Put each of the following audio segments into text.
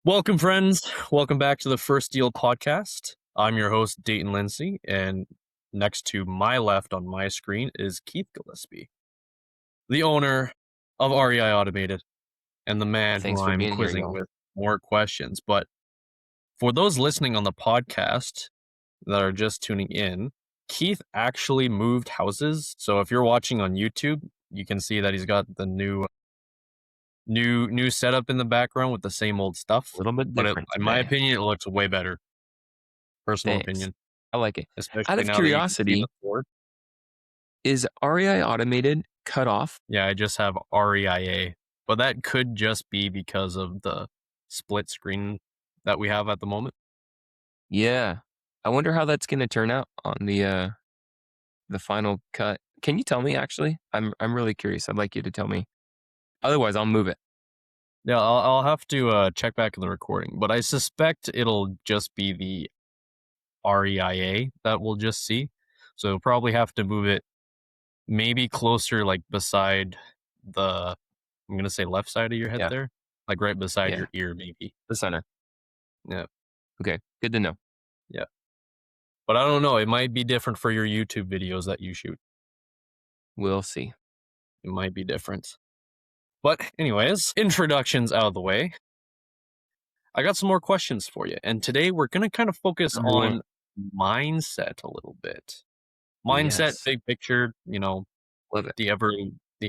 Welcome, friends. Welcome back to the First Deal podcast. I'm your host, Dayton Lindsay, and next to my left on my screen is Keith Gillespie, the owner of REI Automated and the man who Thanks for I'm being here, quizzing y'all. with more questions. But for those listening on the podcast that are just tuning in, Keith actually moved houses. So if you're watching on YouTube, you can see that he's got the new setup in the background with the same old stuff. A little bit But different in my today. opinion, it looks way better. Personal Thanks. opinion, I like it. Out especially of now that you can see the curiosity, sword. is REI Automated cut off? Yeah, I just have REIA, but that could just be because of the split screen that we have at the moment. Yeah. I wonder how that's gonna turn out on the final cut. Can you tell me actually? I'm really curious. I'd like you to tell me. Otherwise, I'll move it. Yeah, I'll have to check back in the recording, but I suspect it'll just be the REIA that we'll just see. So you'll probably have to move it maybe closer, like beside the, I'm gonna say left side of your head Yeah. there, like right beside Yeah. your ear, maybe. The center. Yeah, Okay. Good to know. yeah. But I don't know. It might be different for your YouTube videos that you shoot. We'll see. It might be different. But anyways, introductions out of the way. I got some more questions for you. And today we're going to kind of focus Number one. on mindset a little bit. Mindset, Yes. big picture, Love it. the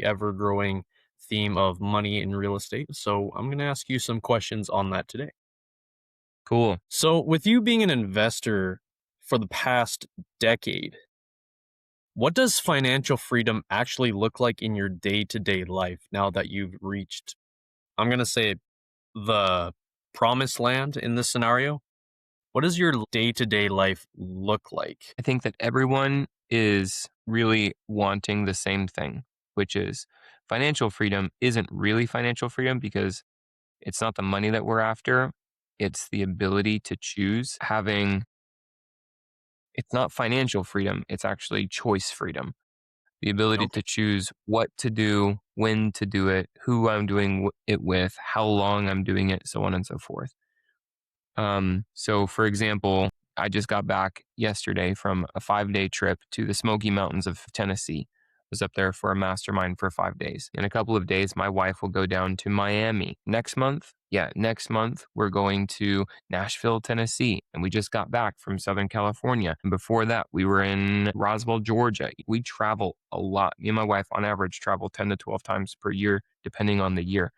ever growing theme of money in real estate. So I'm going to ask you some questions on that today. Cool. So with you being an investor for the past decade, what does financial freedom actually look like in your day-to-day life now that you've reached, I'm going to say, the promised land in this scenario? What does your day-to-day life look like? I think that everyone is really wanting the same thing, which is financial freedom isn't really financial freedom because it's not the money that we're after. It's the ability to choose it's not financial freedom. It's actually choice freedom. The ability Okay. to choose what to do, when to do it, who I'm doing it with, how long I'm doing it, so on and so forth. So for example, I just got back yesterday from a 5-day trip to the Smoky Mountains of Tennessee. I was up there for a mastermind for 5 days. In a couple of days, my wife will go down to Miami. Next month, we're going to Nashville, Tennessee. And we just got back from Southern California. And before that, we were in Roswell, Georgia. We travel a lot. Me and my wife, on average, travel 10 to 12 times per year, depending on the year.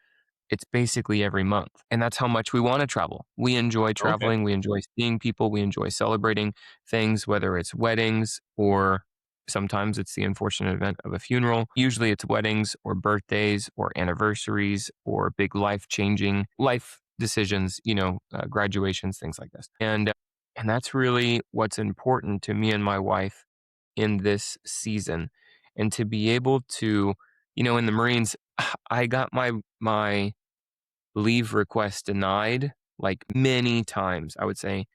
It's basically every month. And that's how much we want to travel. We enjoy Okay. traveling. We enjoy seeing people. We enjoy celebrating things, whether it's weddings or sometimes it's the unfortunate event of a funeral. Usually it's weddings or birthdays or anniversaries or big life-changing life decisions, graduations, things like this. And that's really what's important to me and my wife in this season. And to be able to, in the Marines, I got my leave request denied like many times. I would say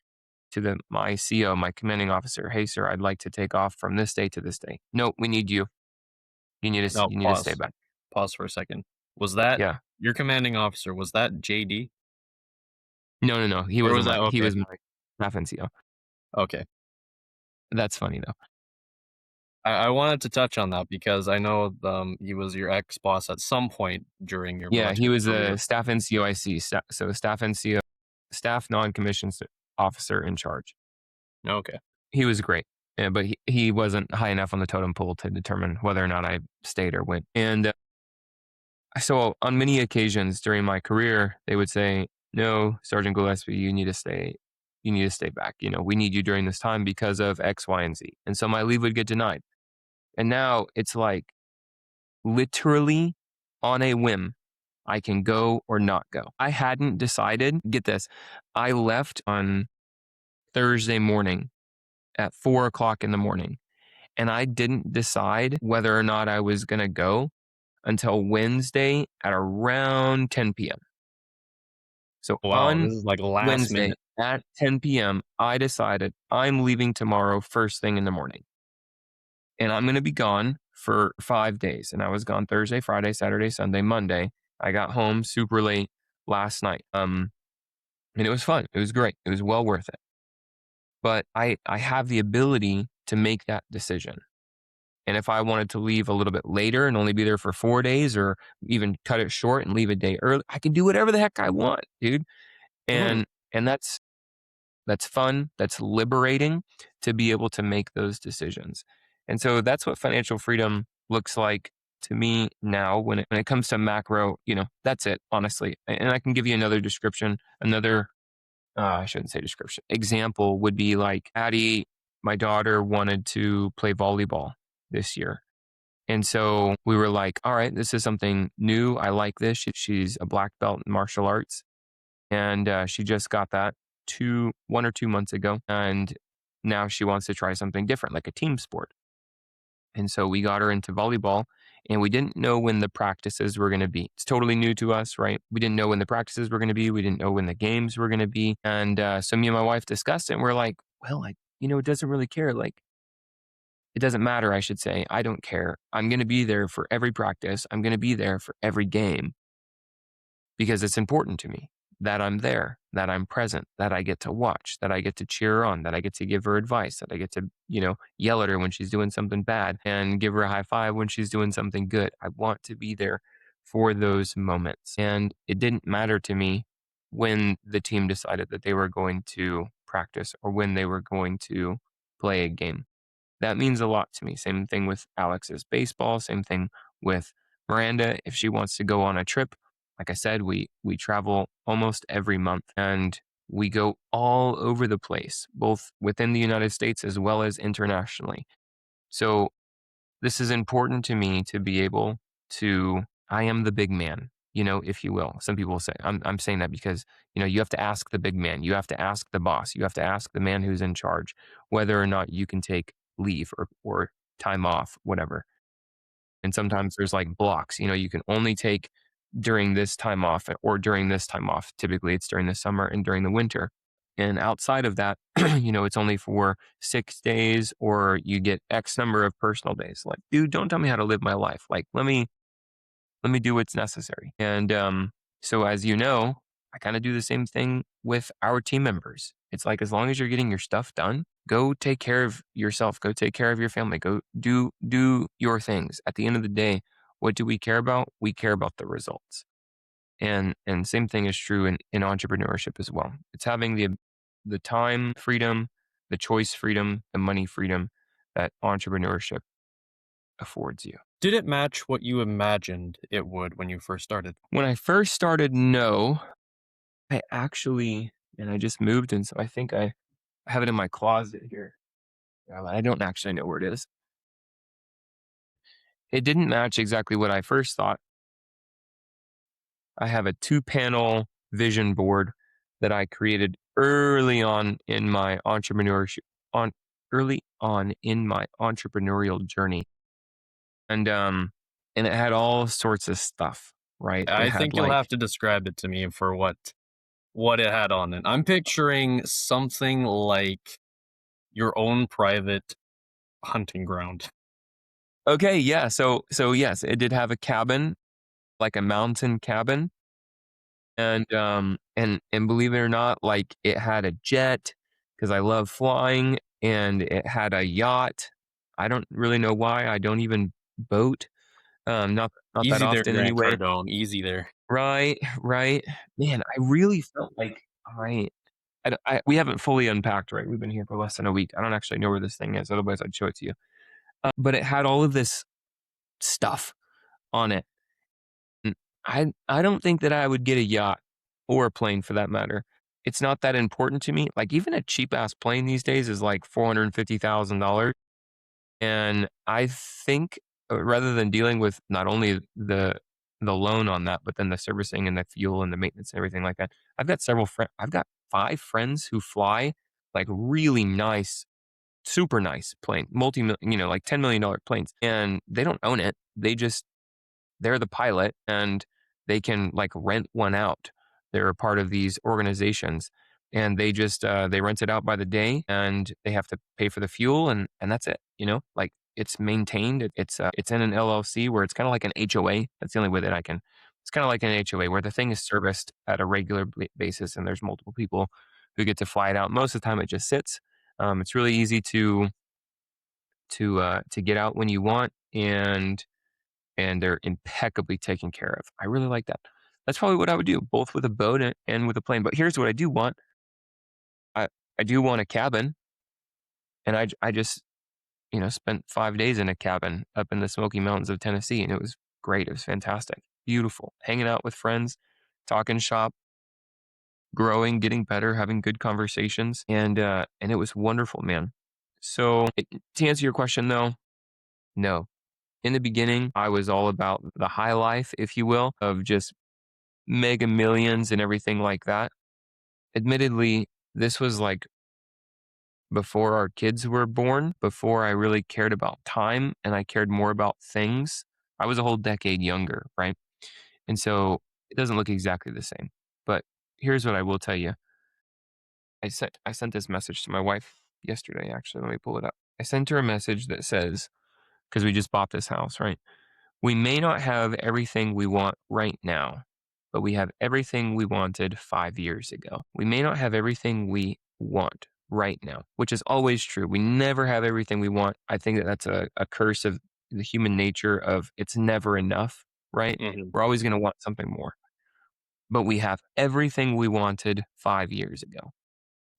to my CO, my commanding officer, "Hey sir, I'd like to take off from this day to this day." "No, we need you. No, You need to stay pause. back." Pause for a second. Was that Yeah. your commanding officer? Was that JD? No, no, no. He Or wasn't was that he okay? was my staff NCO. Okay. That's funny though. I wanted to touch on that because I know he was your ex boss at some point during your Yeah, he military was a career. staff NCOIC, so staff NCO, staff non-commissioned officer in charge. Okay. He was great. Yeah, but he wasn't high enough on the totem pole to determine whether or not I stayed or went. And so on many occasions during my career, they would say, "No, Sergeant Gillespie, you need to stay. You need to stay back. We need you during this time because of X, Y, and Z." And so my leave would get denied. And now it's like literally on a whim, I can go or not go. I hadn't decided. Get this. I left on Thursday morning at 4 o'clock in the morning, and I didn't decide whether or not I was going to go until Wednesday at around 10 p.m. So Wow, on this is like last Wednesday minute. at 10 p.m., I decided I'm leaving tomorrow first thing in the morning. And I'm going to be gone for 5 days. And I was gone Thursday, Friday, Saturday, Sunday, Monday. I got home super late last night. and it was fun. It was great. It was well worth it. But I have the ability to make that decision. And if I wanted to leave a little bit later and only be there for 4 days or even cut it short and leave a day early, I can do whatever the heck I want, dude. Mhm. And that's fun, that's liberating to be able to make those decisions. And so that's what financial freedom looks like to me now when it comes to macro, that's it, honestly. And I can give you another description, another I shouldn't say description. Example would be like Addie, my daughter wanted to play volleyball this year. And so we were like, all right, this is something new. I like this. She's a black belt in martial arts. And she just got that 1 or 2 months ago. And now she wants to try something different, like a team sport. And so we got her into volleyball and we didn't know when the practices were going to be. It's totally new to us, right? We didn't know when the practices were going to be. We didn't know when the games were going to be. And so me and my wife discussed it and we're like, well, it doesn't really care. Like, it doesn't matter, I should say. I don't care. I'm going to be there for every practice. I'm going to be there for every game because it's important to me that I'm there, that I'm present, that I get to watch, that I get to cheer her on, that I get to give her advice, that I get to, yell at her when she's doing something bad and give her a high five when she's doing something good. I want to be there for those moments. And it didn't matter to me when the team decided that they were going to practice or when they were going to play a game. That means a lot to me. Same thing with Alex's baseball. Same thing with Miranda. If she wants to go on a trip, like I said, we travel almost every month and we go all over the place, both within the United States as well as internationally. So this is important to me to be able to, I am the big man, if you will. Some people say, I'm saying that because, you have to ask the big man. You have to ask the boss. You have to ask the man who's in charge whether or not you can take leave or time off, whatever. And sometimes there's like blocks, you can only take during this time off or during this time off. Typically it's during the summer and during the winter. And outside of that, it's only for 6 days or you get X number of personal days. Like, dude, don't tell me how to live my life. Like, let me do what's necessary. And so as you know, I kind of do the same thing with our team members. It's like as long as you're getting your stuff done, go take care of yourself, go take care of your family, go do your things. At the end of the day, what do we care about? We care about the results. And same thing is true in entrepreneurship as well. It's having the time freedom, the choice freedom, the money freedom that entrepreneurship affords you. Did it match what you imagined it would when you first started? When I first started, no. I actually, and I just moved, and so I think I have it in my closet here. I don't actually know where it is. It didn't match exactly what I first thought. I have a 2-panel vision board that I created early on in my on early on in my entrepreneurial journey. And it had all sorts of stuff, right? It I had think you'll have like to describe it to me for what it had on it. I'm picturing something like your own private hunting ground. okay, yeah, so yes, it did have a cabin, like a mountain cabin. And believe it or not, like it had a jet because I love flying, and it had a yacht. I don't really know why. I don't even boat, not that Easy there, often Grant anyway. Cardone, easy there. Right, right. Man, I really felt like we haven't fully unpacked, right? We've been here for less than a week. I don't actually know where this thing is. Otherwise, I'd show it to you. But it had all of this stuff on it. Mm, I don't think that I would get a yacht or a plane for that matter. It's not that important to me. Like even a cheap ass plane these days is like $450,000. And I think rather than dealing with not only the loan on that, but then the servicing and the fuel and the maintenance and everything like that. I've got 5 friends who fly like really nice, super nice plane, like $10 million planes, and they don't own it. They're the pilot and they can like rent one out. They're a part of these organizations and they rent it out by the day and they have to pay for the fuel and that's it, like it's maintained. It's in an LLC where it's kind of like an HOA. That's the only way that I can It's kind of like an HOA where the thing is serviced at a regular basis and there's multiple people who get to fly it out. Most of the time it just sits. It's really easy to get out when you want, and they're impeccably taken care of. I really like that. That's probably what I would do, both with a boat and with a plane. But here's what I do want. I I do want a cabin, and I just, spent 5 days in a cabin up in the Smoky Mountains of Tennessee, and it was great. It was fantastic. Beautiful. Hanging out with friends, talking shop, growing, getting better, having good conversations, and it was wonderful, man. So, to answer your question though, no. In the beginning, I was all about the high life, if you will, of just mega millions and everything like that. Admittedly, this was like before our kids were born, before I really cared about time and I cared more about things. I was a whole decade younger, right? And so it doesn't look exactly the same. But here's what I will tell you. I sent this message to my wife yesterday, actually. Let me pull it up. I sent her a message that says, because we just bought this house, right? We may not have everything we want right now, but we have everything we wanted 5 years ago. We may not have everything we want right now, which is always true. We never have everything we want. I think that that's a curse of the human nature of it's never enough, right? Mhm. We're always going to want something more, but we have everything we wanted 5 years ago.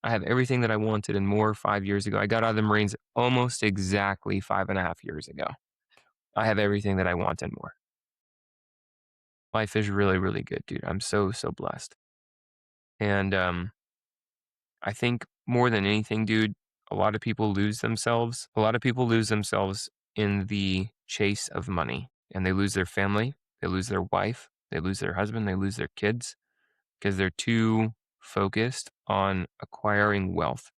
I have everything that I wanted and more 5 years ago. I got out of the Marines almost exactly 5.5 years ago. I have everything that I want and more. Life is really, really good, dude. I'm so, so blessed. And I think more than anything, dude, a lot of people lose themselves. A lot of people lose themselves in the chase of money, and they lose their family, they lose their wife, they lose their husband, they lose their kids because they're too focused on acquiring wealth.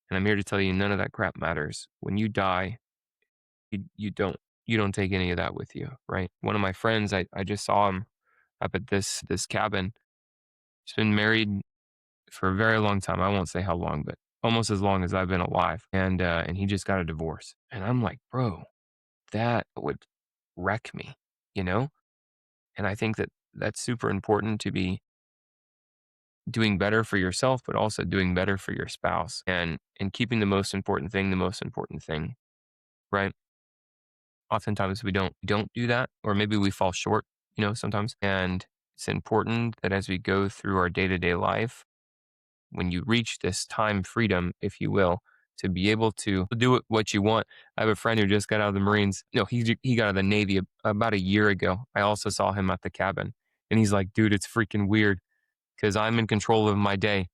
And I'm here to tell you none of that crap matters. When you die, you don't take any of that with you, right? One of my friends, I just saw him up at this cabin. He's been married for a very long time. I won't say how long, but almost as long as I've been alive. And he just got a divorce. And I'm like, bro, that would wreck me, you know? And I think that that's super important to be doing better for yourself, but also doing better for your spouse and keeping the most important thing, right? Oftentimes we don't do that, or maybe we fall short, sometimes. And it's important that as we go through our day-to-day life, when you reach this time freedom, if you will, to be able to do what you want. I have a friend who just got out of the Marines. No, he got out of the Navy about a year ago. I also saw him at the cabin, and he's like, dude, it's freaking weird because I'm in control of my day.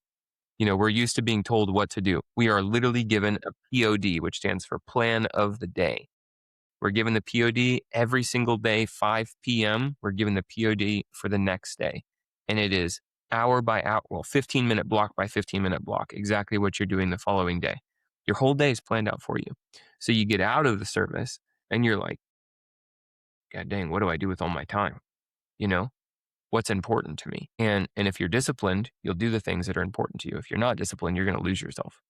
We're used to being told what to do. We are literally given a POD, which stands for plan of the day. We're given the POD every single day, 5 p.m. We're given the POD for the next day. And it is hour by hour, well, 15-minute block by 15-minute block, exactly what you're doing the following day. Your whole day is planned out for you. So you get out of the service and you're like, God dang, what do I do with all my time? You know, what's important to me? And if you're disciplined, you'll do the things that are important to you. If you're not disciplined, you're going to lose yourself.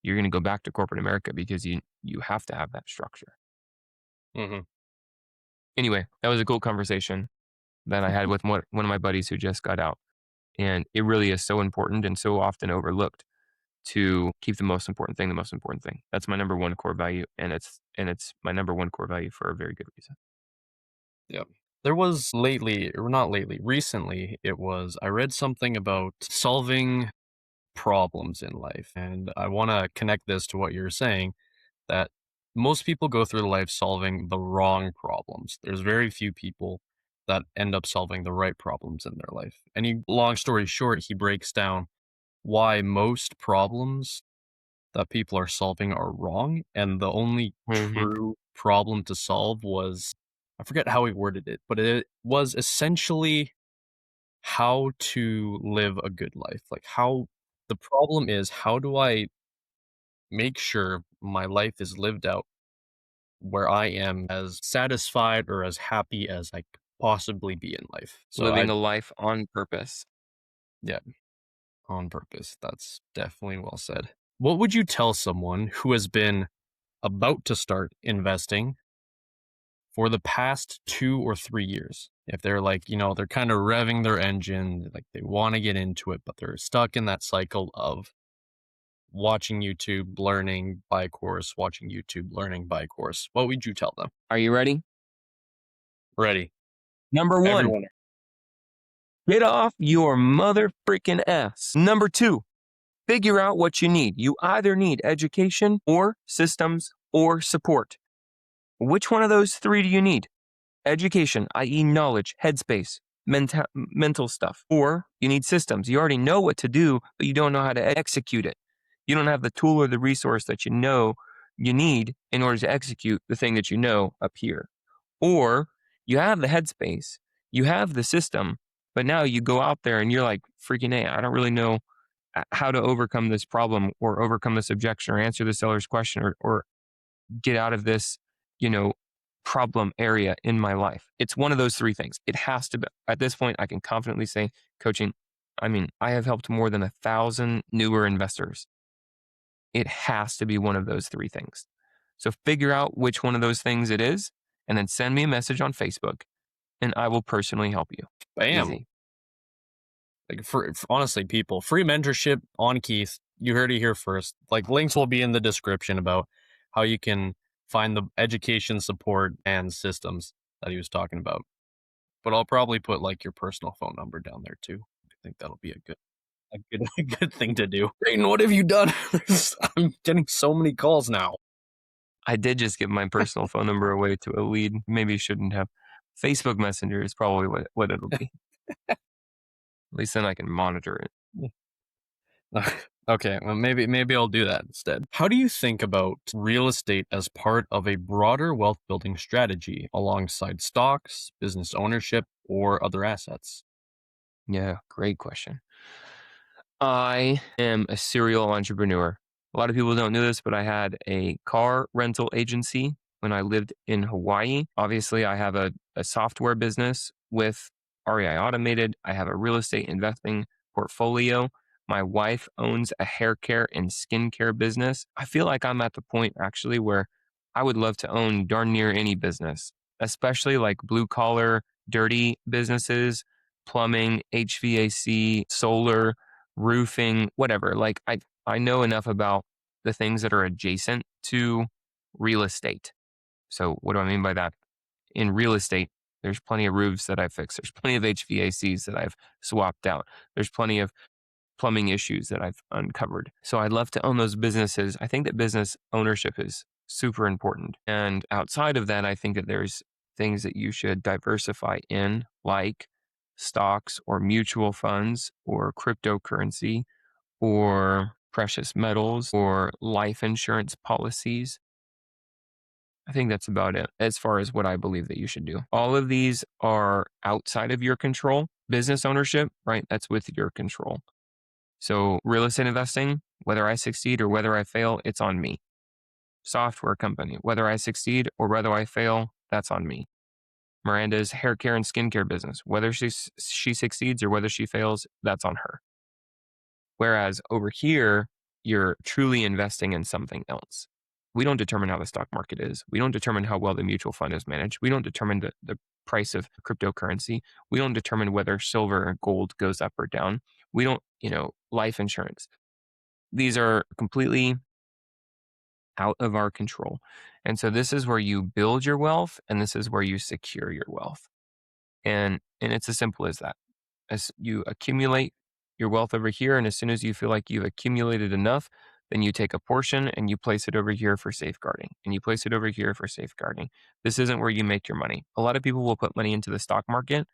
You're going to go back to corporate America because you have to have that structure. Mhm. Anyway, that was a cool conversation that I had with one of my buddies who just got out. And it really is so important and so often overlooked to keep the most important thing the most important thing. That's my number one core value, and it's my number one core value for a very good reason. Yep. There was lately, or not lately, recently, I read something about solving problems in life. And I want to connect this to what you're saying, that most people go through life solving the wrong problems. There's very few people that end up solving the right problems in their life. Long story short, he breaks down why most problems that people are solving are wrong. And the only Mhm. true problem to solve was, I forget how he worded it, but it was essentially how to live a good life. The problem is, how do I make sure my life is lived out where I am as satisfied or as happy as I could possibly be in life? Living a life on purpose. Yeah, on purpose. That's definitely well said. What would you tell someone who has been about to start investing for the past 2 or 3 years? If they're like, they're kind of revving their engine, like they want to get into it, but they're stuck in that cycle of watching YouTube, learning, buy a course, watching YouTube, learning, buy a course. What would you tell them? Are you ready? Ready. Number one, Everyone. get off your mother freaking ass. Number two, figure out what you need. You either need education or systems or support. Which one of those three do you need? Education, i.e., knowledge, headspace, mental stuff. Or you need systems. You already know what to do, but you don't know how to execute it. You don't have the tool or the resource that you know you need in order to execute the thing that you know up here. Or you have the headspace, you have the system, but now you go out there and you're like, freaking A, I don't really know how to overcome this problem or overcome this objection or answer the seller's question or get out of this, you know, problem area in my life. It's one of those three things. It has to be. At this point, I can confidently say coaching, I mean, I have helped more than 1,000 newer investors. It has to be one of those three things. So figure out which one of those things it is, and then send me a message on Facebook, and I will personally help you. Bam. Easy. Like honestly, people, free mentorship on Keith. You heard it here first. Like links will be in the description about how you can find the education support and systems that he was talking about. But I'll probably put like your personal phone number down there too. I think that'll be a good thing to do. Brayden, what have you done? I'm getting so many calls now. I did just give my personal phone number away to a lead. Maybe you shouldn't have. Facebook Messenger is probably what it'll be. At least then I can monitor it. Okay, well maybe I'll do that instead. How do you think about real estate as part of a broader wealth building strategy alongside stocks, business ownership, or other assets? Yeah, great question. I am a serial entrepreneur. A lot of people don't know this, but I had a car rental agency when I lived in Hawaii. Obviously, I have a software business with REI Automated. I have a real estate investing portfolio. My wife owns a hair care and skincare business. I feel like I'm at the point actually where I would love to own darn near any business, especially like blue collar, dirty businesses, plumbing, HVAC, solar, roofing, whatever. Like I know enough about the things that are adjacent to real estate. So what do I mean by that? In real estate, there's plenty of roofs that I fixed. There's plenty of HVACs that I've swapped out. There's plenty of plumbing issues that I've uncovered. So I'd love to own those businesses. I think that business ownership is super important. And outside of that, I think that there's things that you should diversify in, like stocks or mutual funds or cryptocurrency or precious metals or life insurance policies. I think that's about it as far as what I believe that you should do. All of these are outside of your control. Business ownership, right? That's with your control. So real estate investing, whether I succeed or whether I fail, it's on me. Software company, whether I succeed or whether I fail, that's on me. Miranda's hair care and skincare business, whether she succeeds or whether she fails, that's on her. Whereas over here, you're truly investing in something else. We don't determine how the stock market is. We don't determine how well the mutual fund is managed. We don't determine the price of cryptocurrency. We don't determine whether silver or gold goes up or down. We don't, life insurance. These are completely out of our control. And so this is where you build your wealth and this is where you secure your wealth. And it's as simple as that. As you accumulate your wealth over here, and as soon as you feel like you've accumulated enough, then you take a portion and you place it over here for safeguarding, and you place it over here for safeguarding. This isn't where you make your money. A lot of people will put money into the stock market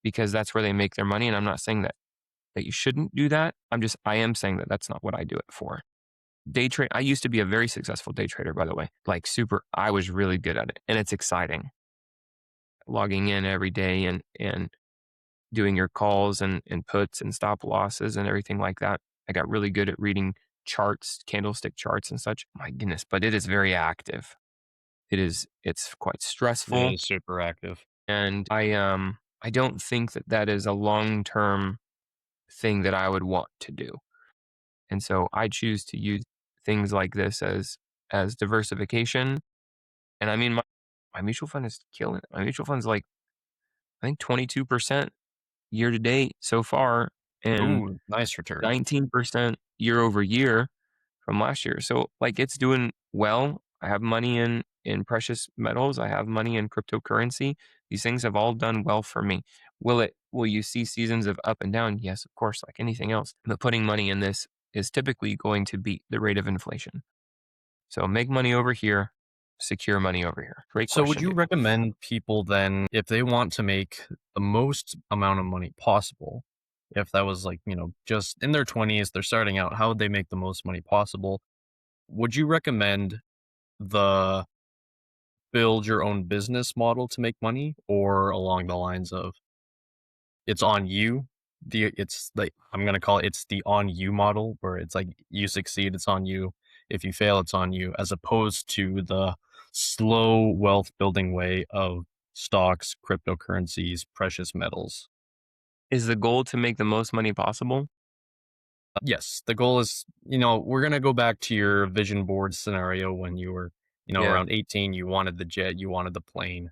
because that's where they make their money, and I'm not saying that you shouldn't do that. I am saying that that's not what I do it for. Day trade. I used to be a very successful day trader, by the way. Like super, I was really good at it, and it's exciting. Logging in every day and doing your calls and puts and stop losses and everything like that. I got really good at reading charts, candlestick charts and such. My goodness, but it is very active. It's quite It stressful. is super active. And I don't think that is a long-term thing that I would want to do. And so I choose to use things like this as diversification. And I mean my mutual fund is killing it. My mutual fund's like I think 22% year to date so far, and Ooh, nice return. 19% year over year from last year. So like it's doing well. I have money in precious metals. I have money in cryptocurrency. These things have all done well for me. Will you see seasons of up and down? Yes, of course, like anything else. But putting money in this is typically going to beat the rate of inflation. So make money over here, secure money over here. Great So would question, you dude. recommend people then, if they want to make the most amount of money possible, if that was like, just in their 20s, they're starting out, how would they make the most money possible? Would you recommend the build your own business model to make money, or along the lines of it's on you? It's like, I'm gonna call it, it's the on you model, where it's like you succeed, it's on you. If you fail, it's on you, as opposed to the slow wealth building way of stocks, cryptocurrencies, precious metals. Is the goal to make the most money possible? Yes, the goal is, we're gonna go back to your vision board scenario when you were, Yeah. around 18, you wanted the jet, you wanted the plane,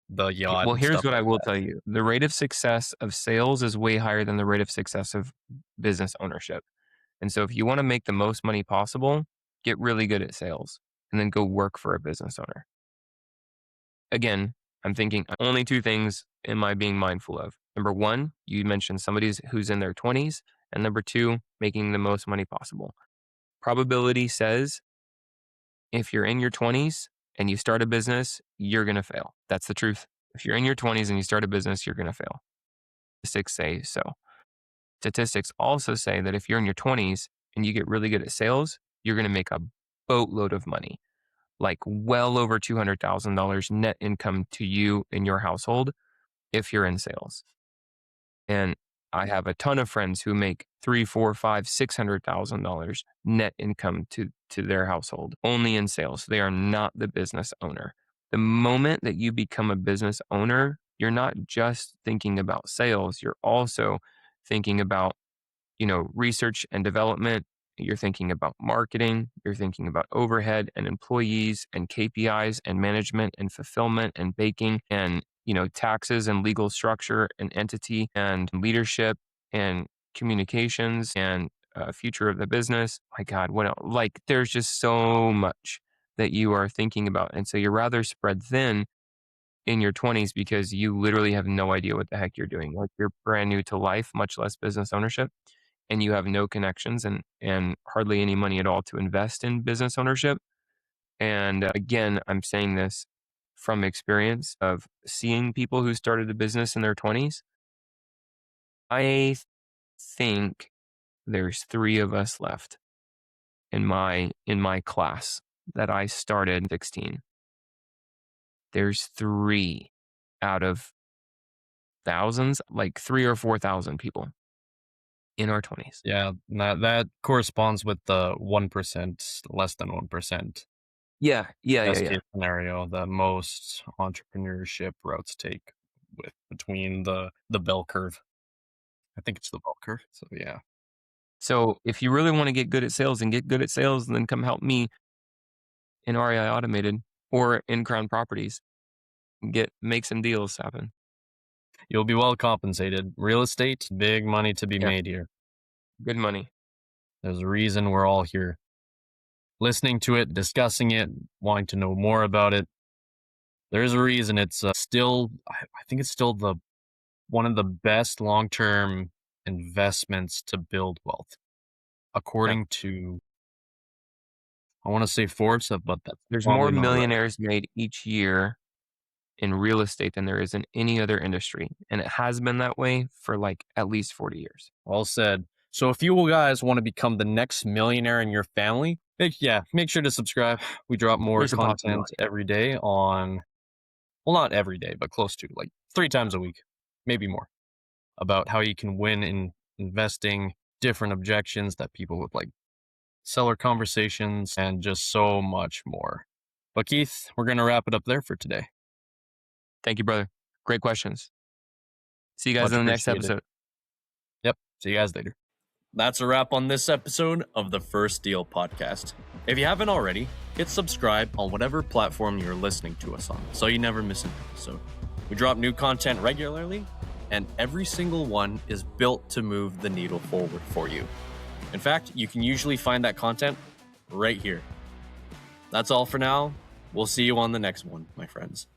the yacht, Well, and here's stuff what I like will that. tell you. The rate of success of sales is way higher than the rate of success of business ownership. And so if you want to make the most money possible, get really good at sales and then go work for a business owner. Again, I'm thinking only two things am I being mindful of. Number one, you mentioned somebody who's in their 20s. And number two, making the most money possible. Probability says if you're in your 20s and you start a business, you're going to fail. That's the truth. If you're in your 20s and you start a business, you're going to fail. Statistics say so. Statistics also say that if you're in your 20s and you get really good at sales, you're going to make a boatload of money, like well over $200,000 net income to you and your household if you're in sales. And I have a ton of friends who make three, four, five, $600,000 net income to their household only in sales. They are not the business owner. The moment that you become a business owner, you're not just thinking about sales. You're also thinking about research and development. You're thinking about marketing. You're thinking about overhead and employees and KPIs and management and fulfillment and baking and, taxes and legal structure and entity and leadership and communications and future of the business. My God, what else? Like there's just so much that you are thinking about. And so you're rather spread thin in your 20s because you literally have no idea what the heck you're doing. Like you're brand new to life, much less business ownership, and you have no connections and hardly any money at all to invest in business ownership. And again, I'm saying this from experience of seeing people who started a business in their 20s. I think there's three of us left in my class that I started 16. There's three out of thousands, like 3 or 4 thousand people in our 20s. Yeah, that corresponds with the 1%, less than 1%. Yeah, yeah, yeah, Best yeah. case scenario that most entrepreneurship routes take, with between the bell curve. I think it's the bell curve. So yeah. So if you really want to get good at sales and get good at sales, then come help me in REI Automated or in Crown Properties. Make some deals happen. You'll be well compensated. Real estate, big money to be Yeah, made here. good money. There's a reason we're all here, listening to it, discussing it, wanting to know more about it. There's a reason it's still, I think it's still the one of the best long-term investments to build wealth, Yeah. according to, I want to say Forbes, but that's There's more probably not right. millionaires made each year in real estate than there is in any other industry. And it has been that way for like at least 40 years. Well said. So if you guys want to become the next millionaire in your family, make sure to subscribe. We drop more There's a content possibility. every day on, well, not every day, but close to, like 3 times a week, maybe more, about how you can win in investing, different objections that people would like, seller conversations, and just so much more. But Keith, we're going to wrap it up there for today. Thank you, brother. Great questions. See you guys Much in the next appreciated. episode. Yep. See you guys later. That's a wrap on this episode of the First Deal podcast. If you haven't already, hit subscribe on whatever platform you're listening to us on so you never miss an episode. We drop new content regularly, and every single one is built to move the needle forward for you. In fact, you can usually find that content right here. That's all for now. We'll see you on the next one, my friends.